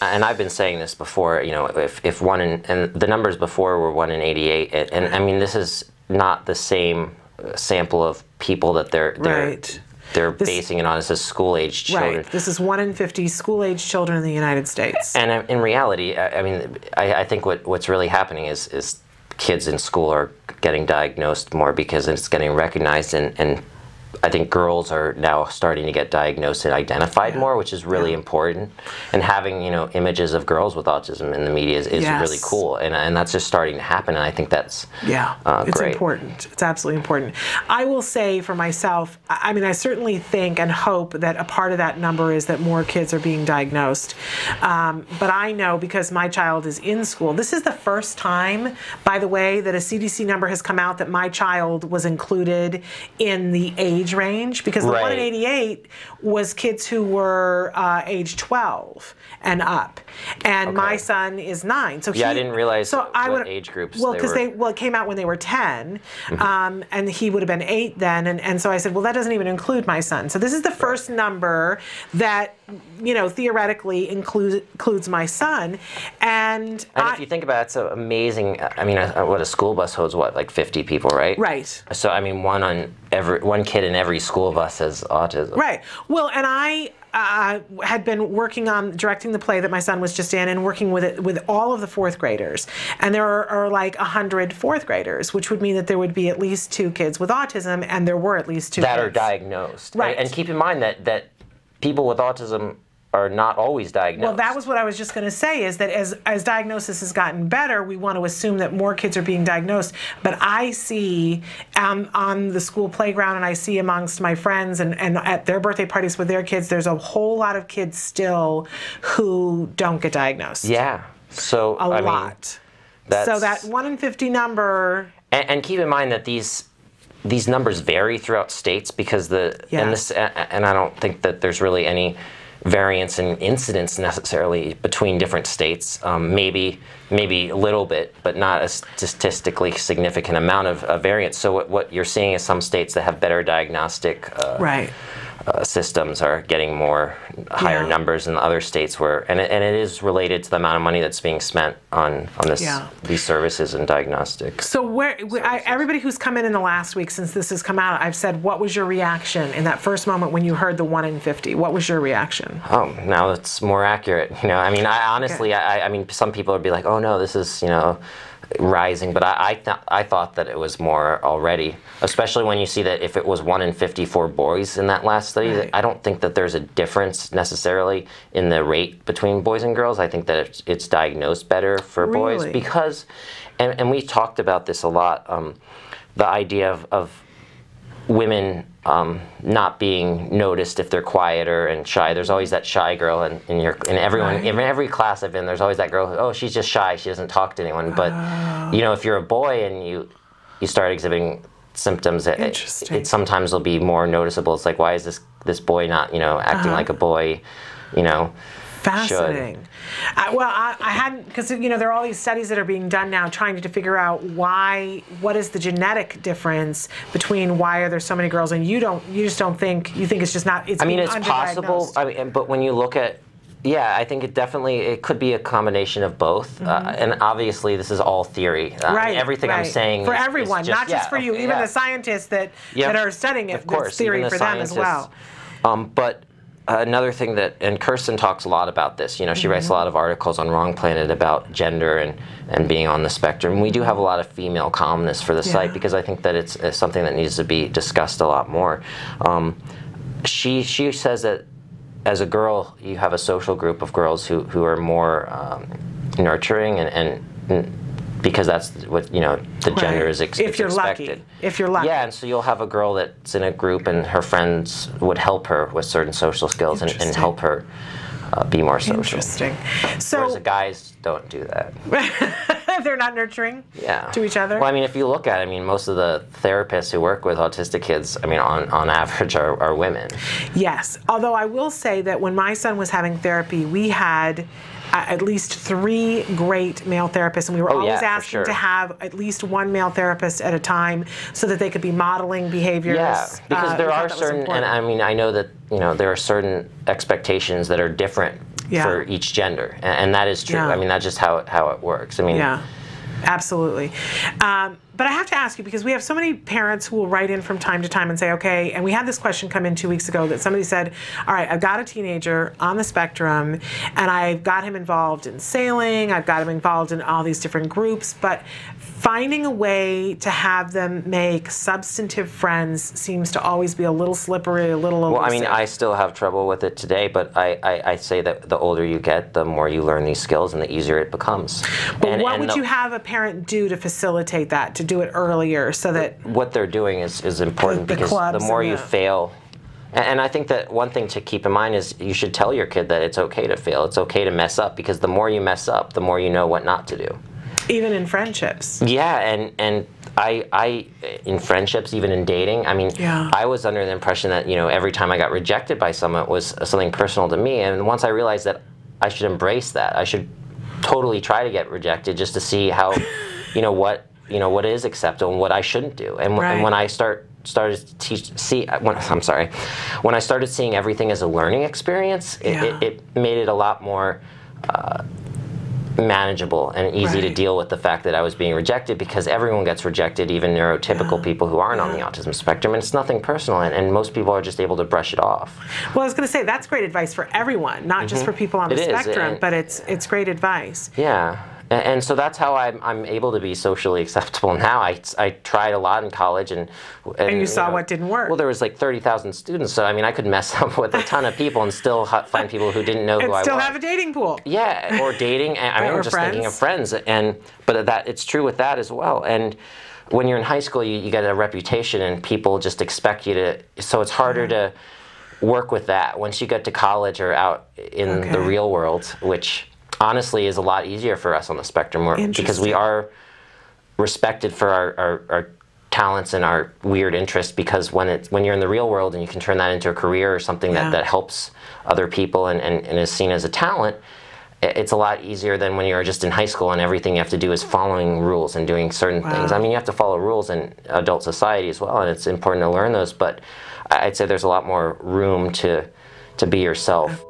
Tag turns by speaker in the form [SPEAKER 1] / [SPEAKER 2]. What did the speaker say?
[SPEAKER 1] And I've been saying this before, you know, if one in, and the numbers before were 1 in 88, and I mean, this is not the same sample of people that they're basing it on. As school-age children.
[SPEAKER 2] Right. This is 1 in 50 school-age children in the United States.
[SPEAKER 1] And in reality, I mean, I think what's really happening is kids in school are getting diagnosed more because it's getting recognized, and I think girls are now starting to get diagnosed and identified more, which is really important. And having, you know, images of girls with autism in the media is really cool, and that's just starting to happen. And I think that's
[SPEAKER 2] it's
[SPEAKER 1] great.
[SPEAKER 2] important. It's absolutely important. I will say for myself, I mean, I certainly think and hope that a part of that number is that more kids are being diagnosed. But I know, because my child is in school, this is the first time, by the way, that a CDC number has come out that my child was included in the age range, because the 1 in 88 was kids who were age 12 and up, and my son is 9. So
[SPEAKER 1] I didn't realize what age groups.
[SPEAKER 2] Well, because it came out when they were 10, and he would have been 8 then, and so I said, well, that doesn't even include my son. So this is the first number that, you know, theoretically includes my son, and
[SPEAKER 1] if you think about it, it's amazing. I mean, what a school bus holds, what, like 50 people, right?
[SPEAKER 2] Right.
[SPEAKER 1] So I mean, one kid in every school bus has autism.
[SPEAKER 2] Right. Well, and I had been working on directing the play that my son was just in, and working with all of the 4th graders. And there are like 100 4th graders, which would mean that there would be at least 2 kids with autism, and there were at least 2
[SPEAKER 1] that
[SPEAKER 2] kids
[SPEAKER 1] are diagnosed.
[SPEAKER 2] Right.
[SPEAKER 1] And keep in mind that people with autism are not always diagnosed.
[SPEAKER 2] Well, that was what I was just going to say, is that as diagnosis has gotten better, we want to assume that more kids are being diagnosed. But I see on the school playground, and I see amongst my friends and at their birthday parties with their kids, there's a whole lot of kids still who don't get diagnosed.
[SPEAKER 1] Yeah. So
[SPEAKER 2] a lot. So that 1 in 50 number.
[SPEAKER 1] And keep in mind that these numbers vary throughout states, because and I don't think that there's really any variance in incidence necessarily between different states. Maybe a little bit, but not a statistically significant amount of variance. So what you're seeing is some states that have better diagnostic systems are getting higher numbers than other states where, and it is related to the amount of money that's being spent on these services and diagnostics.
[SPEAKER 2] So everybody who's come in the last week since this has come out, I've said, what was your reaction in that first moment when you heard the 1 in 50? What was your reaction?
[SPEAKER 1] Oh, now it's more accurate. You know, I mean, I honestly, I mean, some people would be like, oh no, this is, you know, rising, but I thought that it was more already, especially when you see that if it was 1 in 54 boys in that last study, I don't think that there's a difference necessarily in the rate between boys and girls. I think that it's diagnosed better for boys because, and we talked about this a lot, the idea of women not being noticed if they're quieter and shy. There's always that shy girl in every class I've been. There's always that girl who, oh, she's just shy, she doesn't talk to anyone. But you know, if you're a boy and you start exhibiting symptoms, it sometimes will be more noticeable. It's like, why is this boy not, you know, acting like a boy, you know?
[SPEAKER 2] Fascinating. Well, I hadn't, because, you know, there are all these studies that are being done now trying to figure out what is the genetic difference between why are there so many girls, and you just don't think, you think it's just not, it's, I mean, it's possible.
[SPEAKER 1] I mean, but when you look at, I think it could be a combination of both. And obviously this is all theory. Everything I'm saying
[SPEAKER 2] for everyone, not just for you, even the scientists that are studying it,
[SPEAKER 1] of course,
[SPEAKER 2] it's theory for them as well.
[SPEAKER 1] But another thing and Kirsten talks a lot about this, you know, she writes a lot of articles on Wrong Planet about gender and being on the spectrum. We do have a lot of female columnists for the site, because I think that it's something that needs to be discussed a lot more. She says that as a girl, you have a social group of girls who are more nurturing and because that's what, you know, the gender is expected.
[SPEAKER 2] If you're lucky.
[SPEAKER 1] Yeah, and so you'll have a girl that's in a group and her friends would help her with certain social skills and help her be more social.
[SPEAKER 2] Interesting. So,
[SPEAKER 1] whereas the guys don't do that.
[SPEAKER 2] They're not nurturing to each other?
[SPEAKER 1] Well, I mean, if you look at it, I mean, most of the therapists who work with autistic kids, I mean, on average are women.
[SPEAKER 2] Yes, although I will say that when my son was having therapy, we had at least 3 great male therapists, and we were always asking to have at least 1 male therapist at a time so that they could be modeling behaviors.
[SPEAKER 1] Yeah, because there are certain, and I mean, I know that, you know, there are certain expectations that are different
[SPEAKER 2] Yeah.
[SPEAKER 1] for each gender, and that is true.
[SPEAKER 2] Yeah.
[SPEAKER 1] I mean, that's just how it works. I mean,
[SPEAKER 2] Yeah, absolutely. But I have to ask you, because we have so many parents who will write in from time to time and say, okay, and we had this question come in 2 weeks ago that somebody said, all right, I've got a teenager on the spectrum, and I've got him involved in sailing, I've got him involved in all these different groups, but finding a way to have them make substantive friends seems to always be a little slippery, a little elusive.
[SPEAKER 1] well, I mean, I still have trouble with it today, but I say that the older you get, the more you learn these skills and the easier it becomes.
[SPEAKER 2] But what would you have a parent do to facilitate that, to do it earlier so that...
[SPEAKER 1] What they're doing is important, because the more you fail, and I think that one thing to keep in mind is you should tell your kid that it's okay to fail, it's okay to mess up, because the more you mess up, the more you know what not to do.
[SPEAKER 2] Even in friendships.
[SPEAKER 1] Yeah, and I in friendships, even in dating, I mean,
[SPEAKER 2] Yeah.
[SPEAKER 1] I was under the impression that, you know, every time I got rejected by someone, it was something personal to me. And once I realized that I should embrace that, I should totally try to get rejected just to see how, what is acceptable and what I shouldn't do. And,
[SPEAKER 2] Right.
[SPEAKER 1] and when I started when I started seeing everything as a learning experience,
[SPEAKER 2] Yeah.
[SPEAKER 1] it made it a lot more manageable and easy to
[SPEAKER 2] Right.
[SPEAKER 1] deal with the fact that I was being rejected, because everyone gets rejected, even neurotypical people who aren't on the autism spectrum, and it's nothing personal, and most people are just able to brush it off.
[SPEAKER 2] Well, I was going to say, that's great advice for everyone, not just for people on the spectrum, but it's great advice.
[SPEAKER 1] Yeah. And so that's how I'm able to be socially acceptable now. I tried a lot in college, and
[SPEAKER 2] you saw what didn't work.
[SPEAKER 1] Well, there was like 30,000 students, so I mean, I could mess up with a ton of people and still find people who didn't know who I was.
[SPEAKER 2] And still have a dating pool.
[SPEAKER 1] Yeah, or dating. I mean,
[SPEAKER 2] Or
[SPEAKER 1] just
[SPEAKER 2] friends.
[SPEAKER 1] thinking of friends, but that it's true with that as well. And when you're in high school, you get a reputation, and people just expect you to. So it's harder to work with that once you get to college or out in the real world, which honestly is a lot easier for us on the spectrum, because we are respected for our talents and our weird interests, because when you're in the real world and you can turn that into a career or something that helps other people and is seen as a talent, it's a lot easier than when you're just in high school and everything you have to do is following rules and doing certain things. I mean, you have to follow rules in adult society as well, and it's important to learn those, but I'd say there's a lot more room to be yourself.